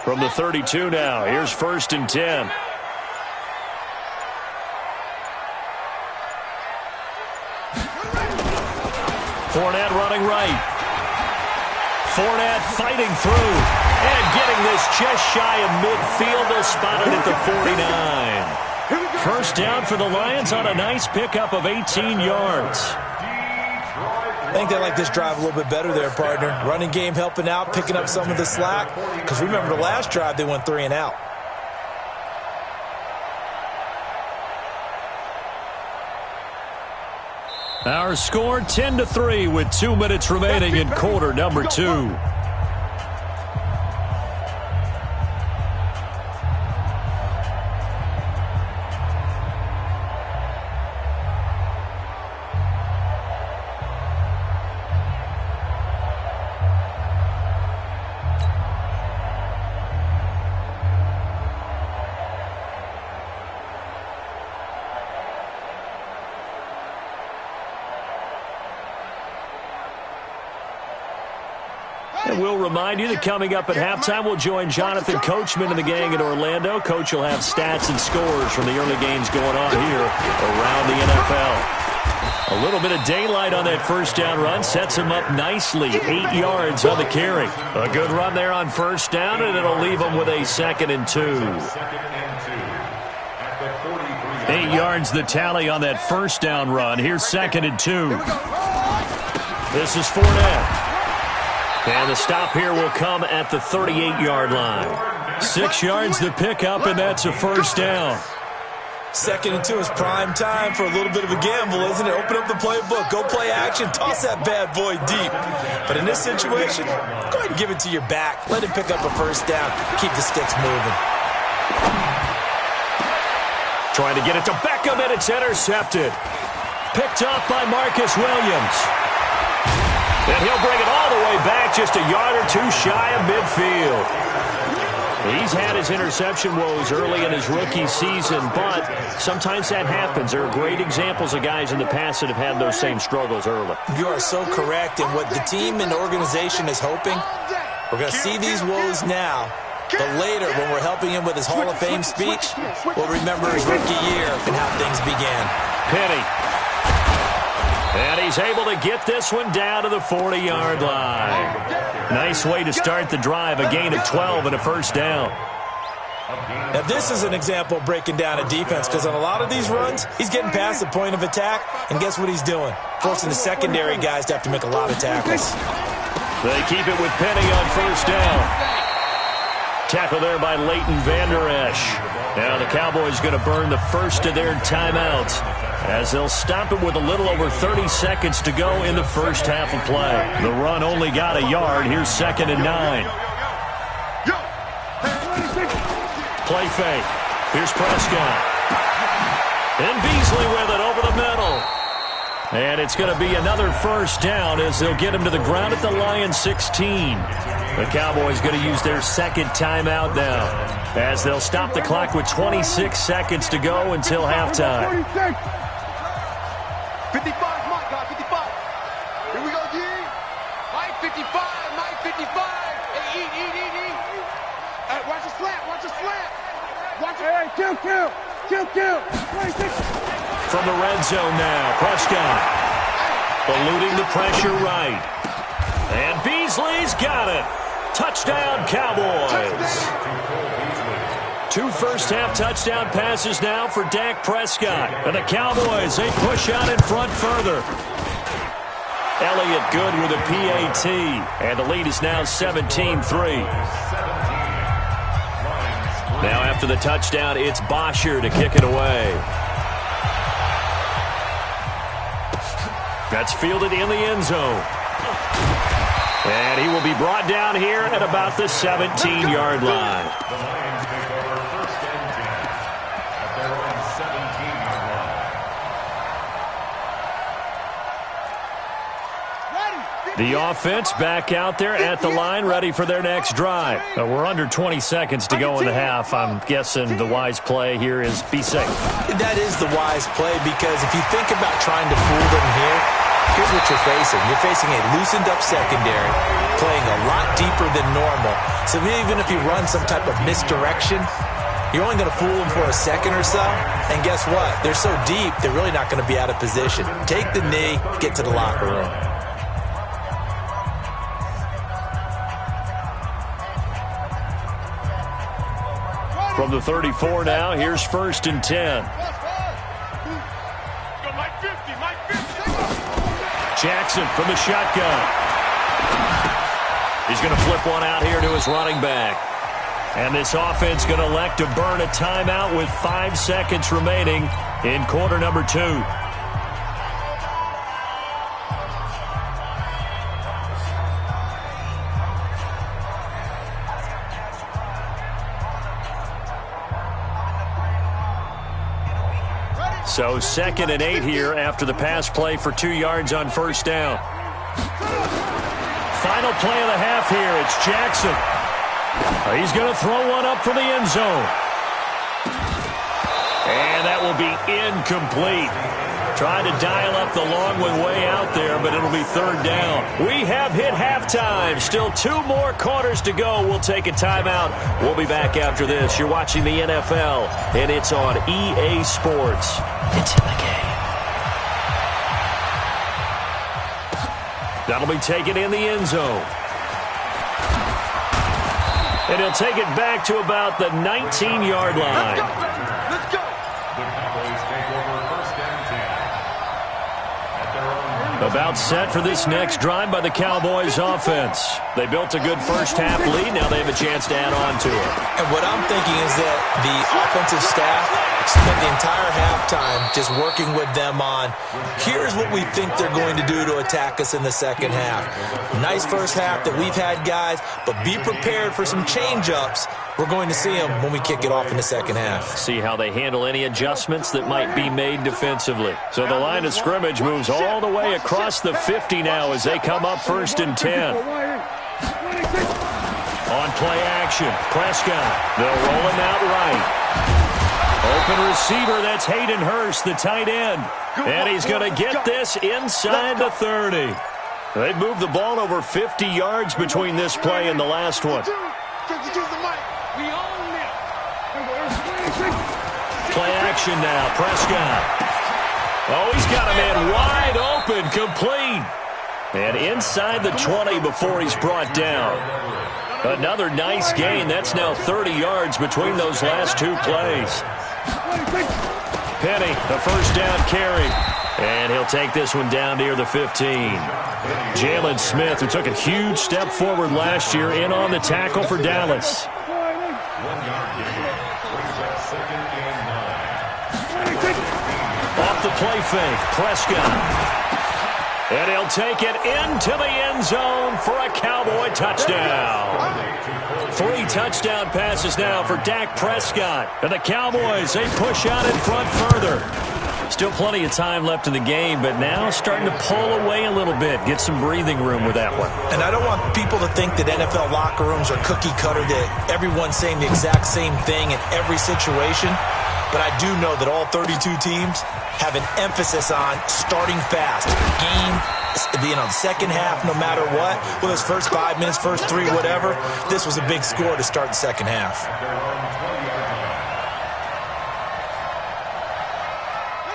From the 32 now, here's 1st and 10. Fournette running right. Fournette fighting through and getting this just shy of midfield. They'll spot it at the 49. First down for the Lions on a nice pickup of 18 yards. I think they like this drive a little bit better there, partner. Running game helping out, picking up some of the slack. Because remember the last drive, they went 3 and out. Our score 10-3 with 2 minutes remaining in quarter number 2. And we'll remind you that coming up at halftime, we'll join Jonathan Coachman and the gang in Orlando. Coach will have stats and scores from the early games going on here around the NFL. A little bit of daylight on that first down run sets him up nicely. 8 yards on the carry. A good run there on first down, and it'll leave him with a 2nd and 2. 8 yards the tally on that first down run. Here's 2nd and 2. This is Fournette. And the stop here will come at the 38-yard line. 6 yards the pickup, and that's a first down. 2nd and 2 is prime time for a little bit of a gamble, isn't it? Open up the playbook, go play action, toss that bad boy deep. But in this situation, go ahead and give it to your back. Let him pick up a first down. Keep the sticks moving. Trying to get it to Beckham, and it's intercepted. Picked up by Marcus Williams. And he'll bring it all the way back, just a yard or 2 shy of midfield. He's had his interception woes early in his rookie season, but sometimes that happens. There are great examples of guys in the past that have had those same struggles early. You are so correct, and what the team and the organization is hoping, we're going to see these woes now, but later when we're helping him with his Hall of Fame speech, we'll remember his rookie year and how things began. Penny. And he's able to get this one down to the 40-yard line. Nice way to start the drive, a gain of 12 and a first down. Now this is an example of breaking down a defense, because on a lot of these runs, he's getting past the point of attack, and guess what he's doing? Forcing the secondary guys to have to make a lot of tackles. They keep it with Penny on first down. Tackle there by Leighton Vander Esch. Now the Cowboys going to burn the first of their timeouts, as they'll stop it with a little over 30 seconds to go in the first half of play. The run only got a yard. Here's 2nd and 9. Play fake. Here's Prescott. And Beasley with it over the middle. And it's going to be another first down as they'll get him to the ground at the Lions 16. The Cowboys going to use their 2nd timeout now, as they'll stop the clock with 26 seconds to go until halftime. 55, Mike, 55. Here we go, G. Mike, 55, Mike, 55. Hey, eat. Hey, watch the slant. Watch it. Hey, kill. 26. From the red zone now, Prescott eluding the pressure right. And Beasley's got it. Touchdown, Cowboys. 2 first-half touchdown passes now for Dak Prescott. And the Cowboys, they push out in front further. Elliott good with a PAT. And the lead is now 17-3. Now after the touchdown, it's Bosher to kick it away. That's fielded in the end zone. And he will be brought down here at about the 17-yard line. The offense back out there at the line, ready for their next drive. We're under 20 seconds to go in the half. I'm guessing the wise play here is be safe. That is the wise play, because if you think about trying to fool them here, here's here's what you're facing. You're facing a loosened-up secondary, playing a lot deeper than normal. So even if you run some type of misdirection, you're only going to fool them for a second or so. And guess what? They're so deep, they're really not going to be out of position. Take the knee, get to the locker room. From the 34 now, here's 1st and 10. Jackson from the shotgun. He's going to flip one out here to his running back. And this offense going to elect to burn a timeout with 5 seconds remaining in quarter number 2. So 2nd and 8 here after the pass play for 2 yards on 1st down. Final play of the half here. It's Jackson. He's going to throw one up for the end zone. And that will be incomplete. Trying to dial up the long one way out there, but it'll be 3rd down. We have hit halftime. Still 2 more quarters to go. We'll take a timeout. We'll be back after this. You're watching the NFL, and it's on EA Sports. It's in the game. That'll be taken in the end zone. And he'll take it back to about the 19-yard line. Let's go. About set for this next drive by the Cowboys offense. They built a good first-half lead. Now they have a chance to add on to it. And what I'm thinking is that the offensive staff spent the entire halftime just working with them on, here's what we think they're going to do to attack us in the second half. Nice first half that we've had, guys, but be prepared for some change-ups. We're going to see them when we kick it off in the second half. See how they handle any adjustments that might be made defensively. So the line of scrimmage moves all the way across the 50 now as they come up 1st and 10. On play action, Prescott. They'll roll him out right. Open receiver, that's Hayden Hurst, the tight end. And he's going to get this inside the 30. They've moved the ball over 50 yards between this play and the last one. Play action now, Prescott. Oh, he's got a man wide open, complete. And inside the 20 before he's brought down. Another nice gain. That's now 30 yards between those last 2 plays. Penny, the first down carry. And he'll take this one down near the 15. Jalen Smith, who took a huge step forward last year, in on the tackle for Dallas. Off the play fake, Prescott. And he'll take it into the end zone for a Cowboy touchdown. 3 touchdown passes now for Dak Prescott. And the Cowboys, they push out in front further. Still plenty of time left in the game, but now starting to pull away a little bit. Get some breathing room with that one. And I don't want people to think that NFL locker rooms are cookie cutter, that everyone's saying the exact same thing in every situation. But I do know that all 32 teams have an emphasis on starting fast. Game, second half, no matter what. Whether it's first 5 minutes, first 3, whatever. This was a big score to start the second half.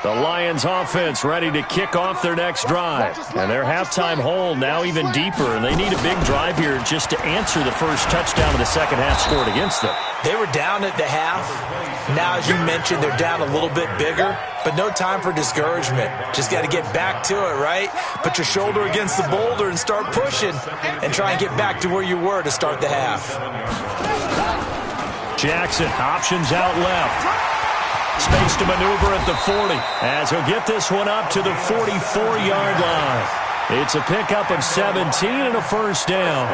The Lions offense ready to kick off their next drive. And their halftime hole now even deeper. And they need a big drive here just to answer the first touchdown of the second half scored against them. They were down at the half. Now, as you mentioned, they're down a little bit bigger. But no time for discouragement. Just got to get back to it, right? Put your shoulder against the boulder and start pushing. And try and get back to where you were to start the half. Jackson, options out left. Space to maneuver at the 40 as he'll get this one up to the 44-yard line. It's a pickup of 17 and a first down.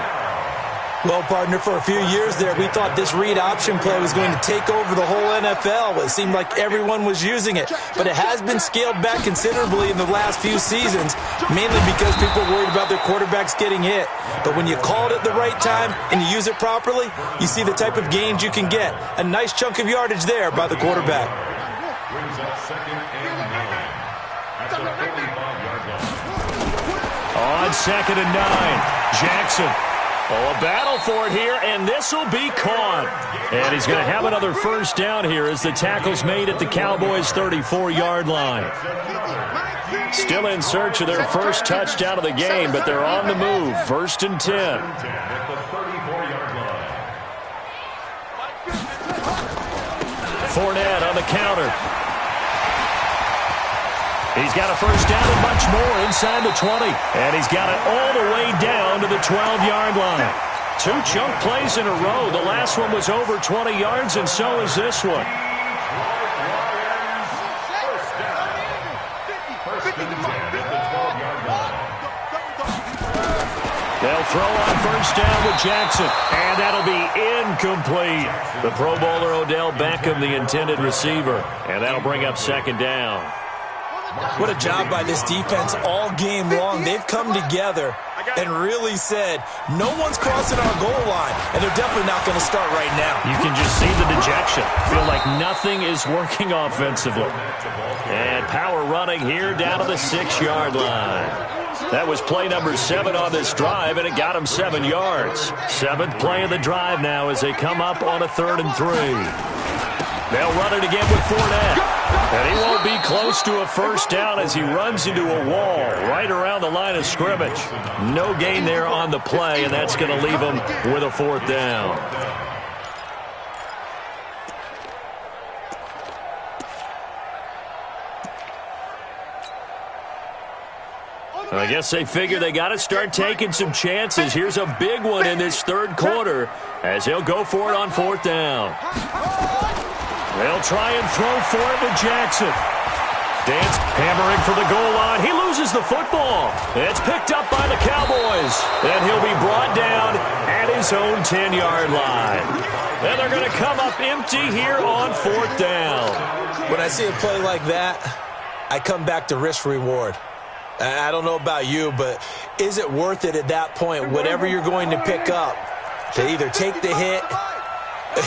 Well, partner, for a few years there, we thought this read option play was going to take over the whole NFL. It seemed like everyone was using it. But it has been scaled back considerably in the last few seasons, mainly because people are worried about their quarterbacks getting hit. But when you call it at the right time and you use it properly, you see the type of gains you can get. A nice chunk of yardage there by the quarterback. Brings up 2nd and 9 at the 45-yard line. 2nd and 9. Jackson. Oh, a battle for it here, and this will be caught. And he's going to have another first down here as the tackle's made at the Cowboys' 34-yard line. Still in search of their first touchdown of the game, but they're on the move. 1st and 10. Fournette on the counter. He's got a first down and much more inside the 20. And he's got it all the way down to the 12-yard line. 2 chunk plays in a row. The last one was over 20 yards, and so is this one. They'll throw on first down with Jackson, and that'll be incomplete. The Pro Bowler Odell Beckham, the intended receiver, and that'll bring up 2nd down. What a job by this defense all game long. They've come together and really said, no one's crossing our goal line, and they're definitely not going to start right now. You can just see the dejection. Feel like nothing is working offensively. And power running here down to the 6-yard line. That was play number 7 on this drive, and it got him 7 yards. 7th play of the drive now as they come up on a 3rd and 3. They'll run it again with Fournette. And he won't be close to a first down as he runs into a wall right around the line of scrimmage. No gain there on the play, and that's going to leave him with a 4th down. I guess they figure they got to start taking some chances. Here's a big one in this 3rd quarter as he'll go for it on 4th down. They'll try and throw for it with Jackson. Dance hammering for the goal line. He loses the football. It's picked up by the Cowboys. And he'll be brought down at his own 10-yard line. And they're going to come up empty here on 4th down. When I see a play like that, I come back to risk-reward. I don't know about you, but is it worth it at that point, whatever you're going to pick up, to either take the hit,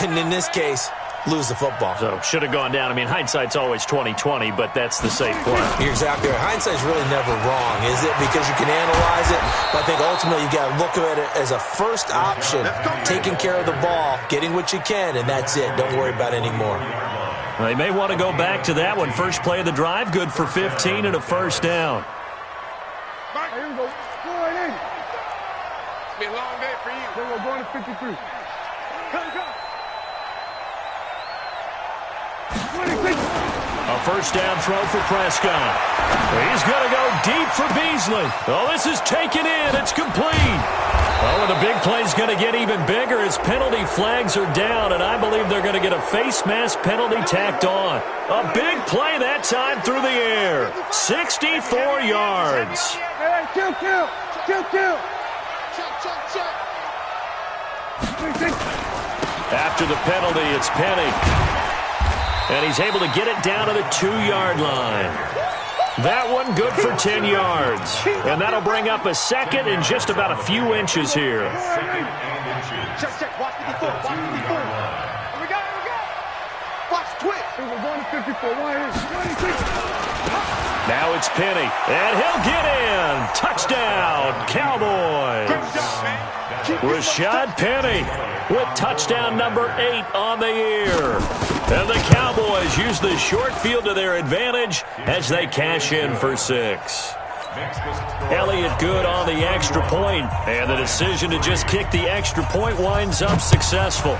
and in this case, lose the football? So, should have gone down. I mean, hindsight's always 20/20, but that's the safe play. You're exactly right. Hindsight's really never wrong, is it? Because you can analyze it, but I think ultimately you got to look at it as a first option, taking care of the ball, getting what you can, and that's it. Don't worry about it anymore. They may want to go back to that one. First play of the drive, good for 15 and a first down. Here we go. Go right in. It's been a long day for you. Then we're going to 53. Come. A first down throw for Prescott. He's going to go deep for Beasley. Oh, this is taken in. It's complete. Oh, and the big play's going to get even bigger as penalty flags are down, and I believe they're going to get a face mask penalty tacked on. A big play that time through the air. 64 yards. Hey, kill. After the penalty, it's Penny. And he's able to get it down to the 2-yard line. That one good for 10 yards. And that'll bring up a 2nd and just about a few inches here. Check. Watch 54. Here we go. Watch twitch. We're going to 54. Now it's Penny. And he'll get in. Touchdown, Cowboys. Rashad Penny with touchdown number 8 on the year. And the Cowboys use the short field to their advantage as they cash in for 6. Elliott good on the extra point, and the decision to just kick the extra point winds up successful.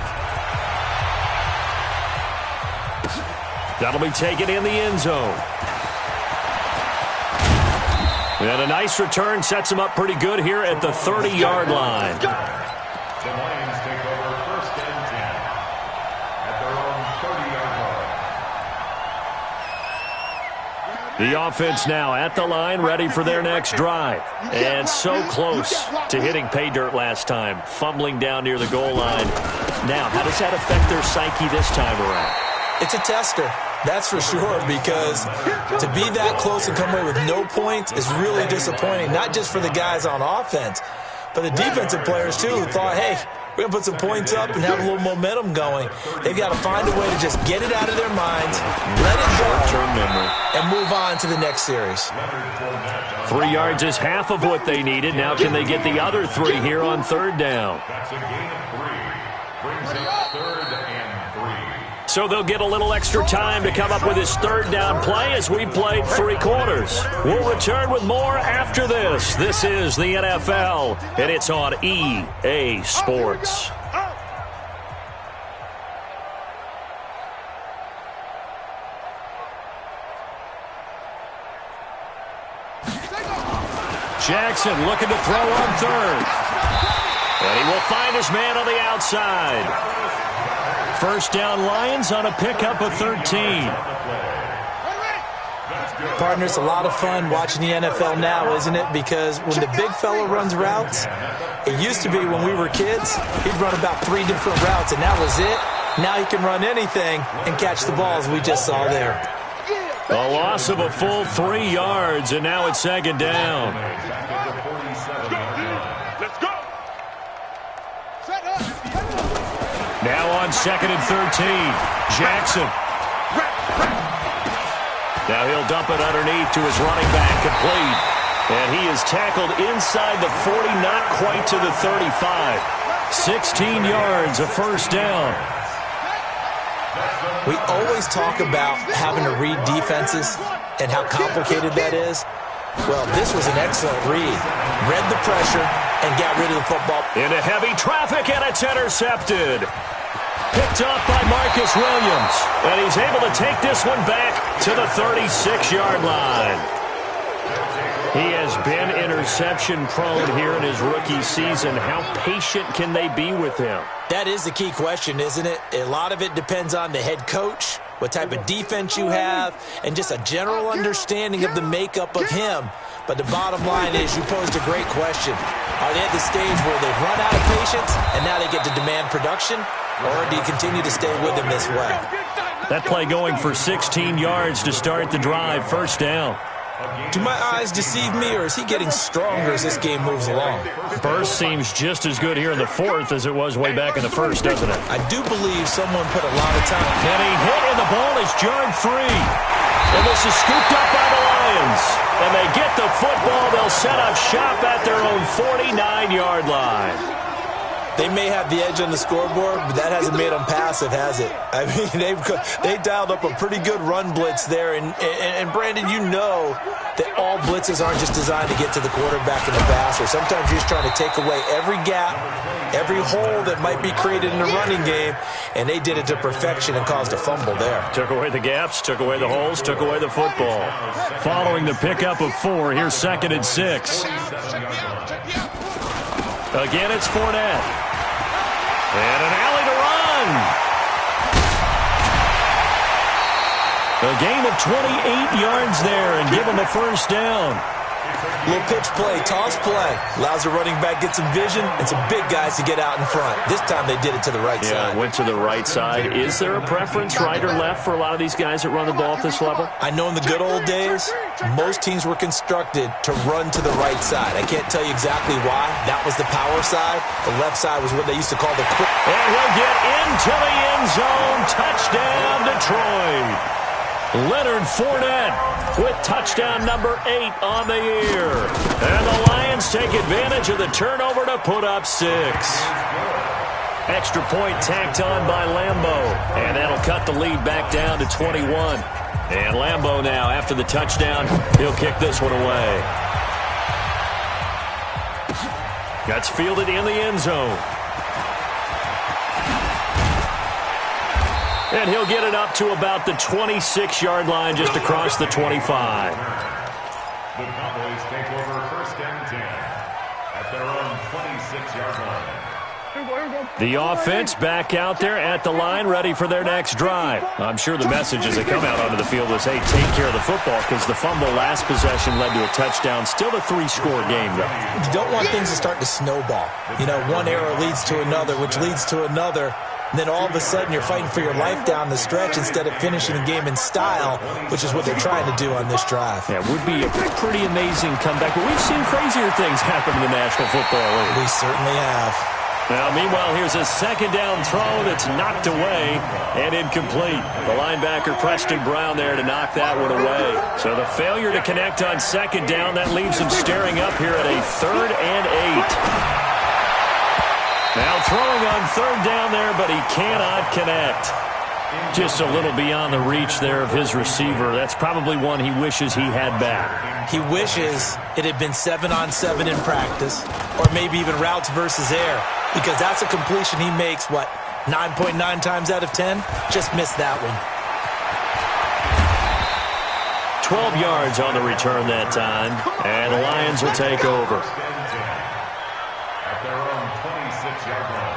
That'll be taken in the end zone. And a nice return sets him up pretty good here at the 30-yard line. The Lions take over 1st and 10 at their own 30-yard line. The offense now at the line, ready for their next drive. And so close to hitting pay dirt last time, fumbling down near the goal line. Now, how does that affect their psyche this time around? It's a tester. That's for sure, because to be that close and come away with no points is really disappointing, not just for the guys on offense, but the defensive players, too, who thought, hey, We're going to put some points up and have a little momentum going. They've got to find a way to just get it out of their minds, let it go, and move on to the next series. 3 yards is half of what they needed. Now can they get the other 3 here on third down? That's a gain of 3. Brings up 3rd and 3. So they'll get a little extra time to come up with his third down play as we played 3 quarters. We'll return with more after this. This is the NFL, and it's on EA Sports. Jackson looking to throw on third. And he will find his man on the outside. First down Lions on a pickup of 13. Partner, it's a lot of fun watching the NFL now, isn't it? Because when the big fella runs routes, it used to be when we were kids, he'd run about 3 different routes, and that was it. Now he can run anything and catch the balls we just saw there. A loss of a full 3 yards, and now it's second down. Let's go. Now on second and 13, Jackson. Now he'll dump it underneath to his running back, complete. And he is tackled inside the 40, not quite to the 35. 16 yards, a first down. We always talk about having to read defenses and how complicated that is. Well, this was an excellent read. Read the pressure and got rid of the football. Into heavy traffic, and it's intercepted. Picked up by Marcus Williams. And he's able to take this one back to the 36-yard line. He has been interception-prone here in his rookie season. How patient can they be with him? That is the key question, isn't it? A lot of it depends on the head coach, what type of defense you have, and just a general understanding of the makeup of him. But the bottom line is you posed a great question. Are they at the stage where they've run out of patience and now they get to demand production? Or do you continue to stay with him this way? That play going for 16 yards to start the drive. First down. Do my eyes deceive me, or is he getting stronger as this game moves along? Burst seems just as good here in the fourth as it was way back in the first, doesn't it? I do believe someone put a lot of time. And he hit, and the ball is jarred free. And this is scooped up by the Lions. And they get the football. They'll set up shop at their own 49-yard line. They may have the edge on the scoreboard, but that hasn't made them passive, has it? I mean, they dialed up a pretty good run blitz there. And Brandon, you know that all blitzes aren't just designed to get to the quarterback in the passer. Sometimes you're just trying to take away every gap, every hole that might be created in the running game, and they did it to perfection and caused a fumble there. Took away the gaps, took away the holes, took away the football. Following the pickup of 4, here's second and 6. Again, it's Fournette. And an alley to run. A gain of 28 yards there and give him the first down. Little pitch play, toss play. Allows the running back get some vision and some big guys to get out in front. This time they did it to the right side. Yeah, went to the right side. Is there a preference, right or left, for a lot of these guys that run the ball at this level? I know in the good old days, most teams were constructed to run to the right side. I can't tell you exactly why. That was the power side. The left side was what they used to call the quick. And he'll get into the end zone. Touchdown, Detroit. Leonard Fournette with touchdown number 8 on the year. And the Lions take advantage of the turnover to put up 6. Extra point tacked on by Lambeau. And that'll cut the lead back down to 21. And Lambeau now, after the touchdown, he'll kick this one away. That's fielded in the end zone. And he'll get it up to about the 26-yard line just across the 25. The Cowboys take over first and 10 at their own 26-yard line. The offense back out there at the line, ready for their next drive. I'm sure the message as they come out onto the field was, hey, take care of the football, because the fumble last possession led to a touchdown. Still a 3-score game, though. You don't want things to start to snowball. You know, one error leads to another, which leads to another. And then all of a sudden you're fighting for your life down the stretch instead of finishing the game in style, which is what they're trying to do on this drive. Yeah, it would be a pretty amazing comeback. But we've seen crazier things happen in the National Football League. We certainly have. Now, meanwhile, here's a second down throw that's knocked away and incomplete. The linebacker, Preston Brown, there to knock that one away. So the failure to connect on second down, that leaves him staring up here at a 3rd and 8. Now throwing on third down there, but he cannot connect. Just a little beyond the reach there of his receiver. That's probably one he wishes he had back. He wishes it had been 7-on-7 in practice, or maybe even routes versus air, because that's a completion he makes, 9.9 times out of 10? Just missed that one. 12 yards on the return that time, and the Lions will take over. At their own 26-yard line.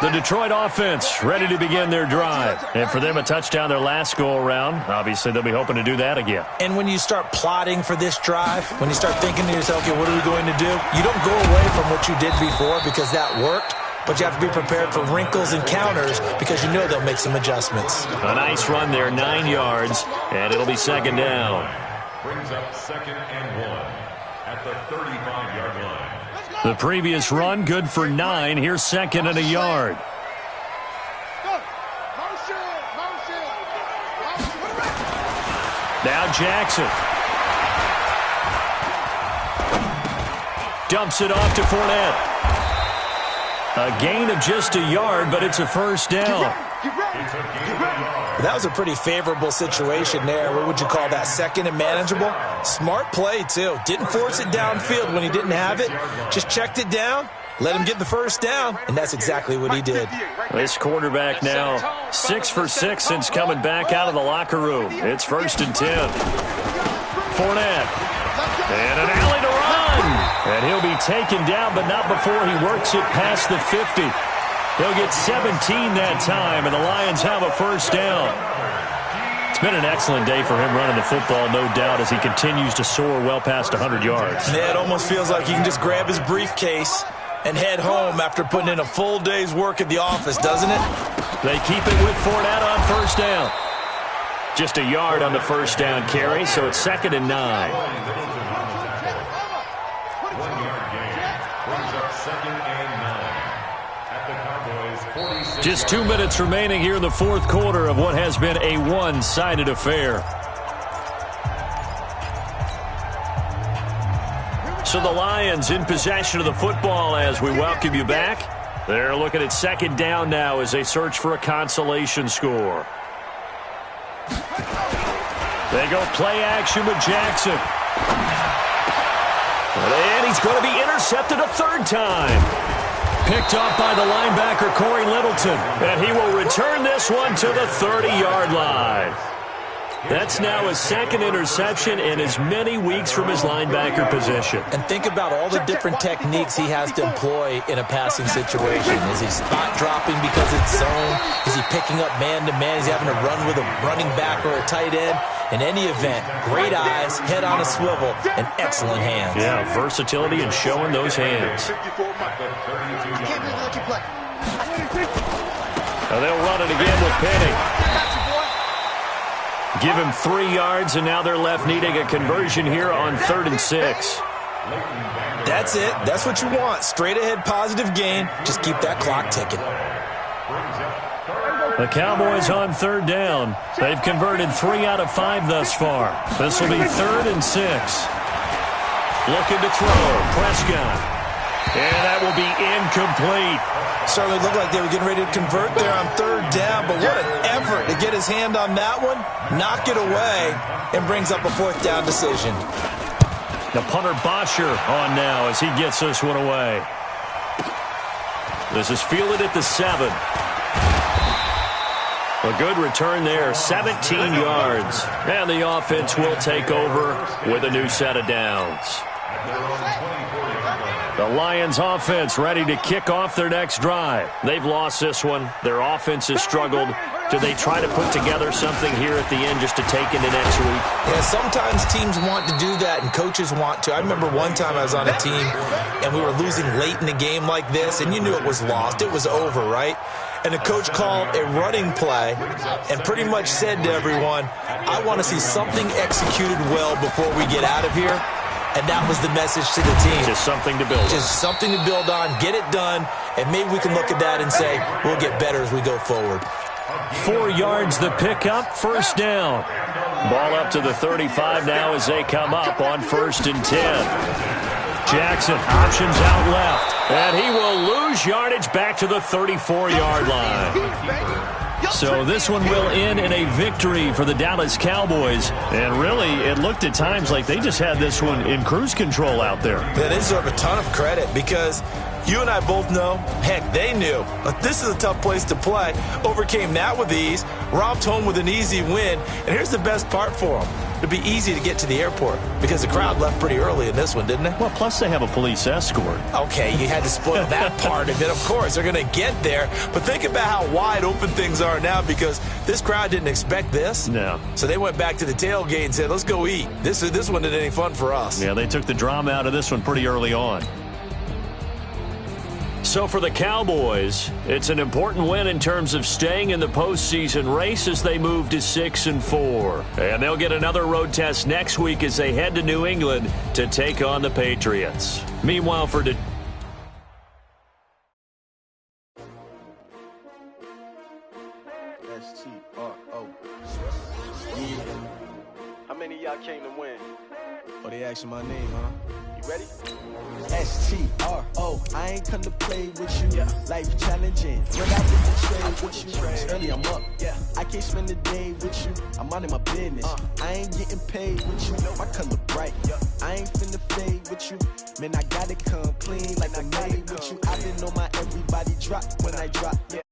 The Detroit offense ready to begin their drive. And for them, a touchdown their last go-around. Obviously, they'll be hoping to do that again. And when you start plotting for this drive, when you start thinking to yourself, okay, what are we going to do? You don't go away from what you did before because that worked, but you have to be prepared for wrinkles and counters because you know they'll make some adjustments. A nice run there, 9 yards, and it'll be second down. Brings up 2nd and 1 at the 35-yard line. The previous run, good for 9. Here's 2nd and a yard. Now Jackson. Dumps it off to Fournette. A gain of just a yard, but it's a first down. That was a pretty favorable situation there. What would you call that? Second and manageable? Smart play, too. Didn't force it downfield when he didn't have it. Just checked it down, let him get the first down, and that's exactly what he did. This quarterback now 6 for 6 since coming back out of the locker room. It's 1st and 10. Fournette. And an alley to run. And he'll be taken down, but not before he works it past the 50. He'll get 17 that time, and the Lions have a first down. It's been an excellent day for him running the football, no doubt, as he continues to soar well past 100 yards. Yeah, it almost feels like he can just grab his briefcase and head home after putting in a full day's work at the office, doesn't it? They keep it with Fournette on first down. Just a yard on the first down carry, so it's 2nd and 9. 1 yard gain. Brings up 2nd and 9 at the Cowboys' 46. Just 2 minutes remaining here in the fourth quarter of what has been a one-sided affair. So the Lions in possession of the football as we welcome you back. They're looking at second down now as they search for a consolation score. They go play action with Jackson. And he's going to be intercepted a third time. Picked up by the linebacker, Corey Littleton. And he will return this one to the 30-yard line. That's now his 2nd interception in as many weeks from his linebacker position. And think about all the different techniques he has to employ in a passing situation. Is he spot dropping because it's zone? Is he picking up man-to-man? Is he having to run with a running back or a tight end? In any event, great eyes, head on a swivel, and excellent hands. Yeah, versatility and showing those hands. Now they'll run it again with Penny. Give him 3 yards, and now they're left needing a conversion here on 3rd and 6. That's it. That's what you want. Straight ahead positive gain. Just keep that clock ticking. The Cowboys on third down. They've converted 3 out of 5 thus far. This will be 3rd and 6. Looking to throw. Prescott. And that will be incomplete. Certainly looked like they were getting ready to convert there on 3rd down, but what an effort to get his hand on that one, knock it away, and brings up a 4th down decision. The punter Bosher on now as he gets this one away. This is fielded at the 7. A good return there, 17 yards. And the offense will take over with a new set of downs. The Lions offense ready to kick off their next drive. They've lost this one. Their offense has struggled. Do they try to put together something here at the end just to take into next week? Yeah, sometimes teams want to do that and coaches want to. I remember one time I was on a team and we were losing late in the game like this, and you knew it was lost. It was over, right? And the coach called a running play and pretty much said to everyone, I want to see something executed well before we get out of here. And that was the message to the team. Just something to build on. Just something to build on, get it done, and maybe we can look at that and say, we'll get better as we go forward. 4 yards the pickup, first down. Ball up to the 35 now as they come up on 1st and 10. Jackson options out left, and he will lose yardage back to the 34-yard line. So this one will end in a victory for the Dallas Cowboys. And really, it looked at times like they just had this one in cruise control out there. They deserve a ton of credit because you and I both know, heck, they knew. But this is a tough place to play. Overcame that with ease, romped home with an easy win. And here's the best part for them. It'd be easy to get to the airport because the crowd left pretty early in this one, didn't it? Well, plus they have a police escort. Okay, you had to spoil that part of it. Of course, they're going to get there. But think about how wide open things are now because this crowd didn't expect this. No. So they went back to the tailgate and said, let's go eat. This one isn't any fun for us. Yeah, they took the drama out of this one pretty early on. So for the Cowboys, it's an important win in terms of staying in the postseason race as they move to 6-4. And they'll get another road test next week as they head to New England to take on the Patriots. Meanwhile, for S-T-R-O. Yeah. How many of y'all came to win? Oh, they asking my name, huh? You ready? S-T-R-O. I ain't come to play with you. Yeah. Life challenging. When I with the trade with you. It's early, I'm up. Yeah. I can't spend the day with you. I'm minding my business. I ain't getting paid with you. My color bright. Yeah. I ain't finna fade with you. Man, I gotta come clean like I made with you. I didn't know my everybody drop when I drop. Yeah.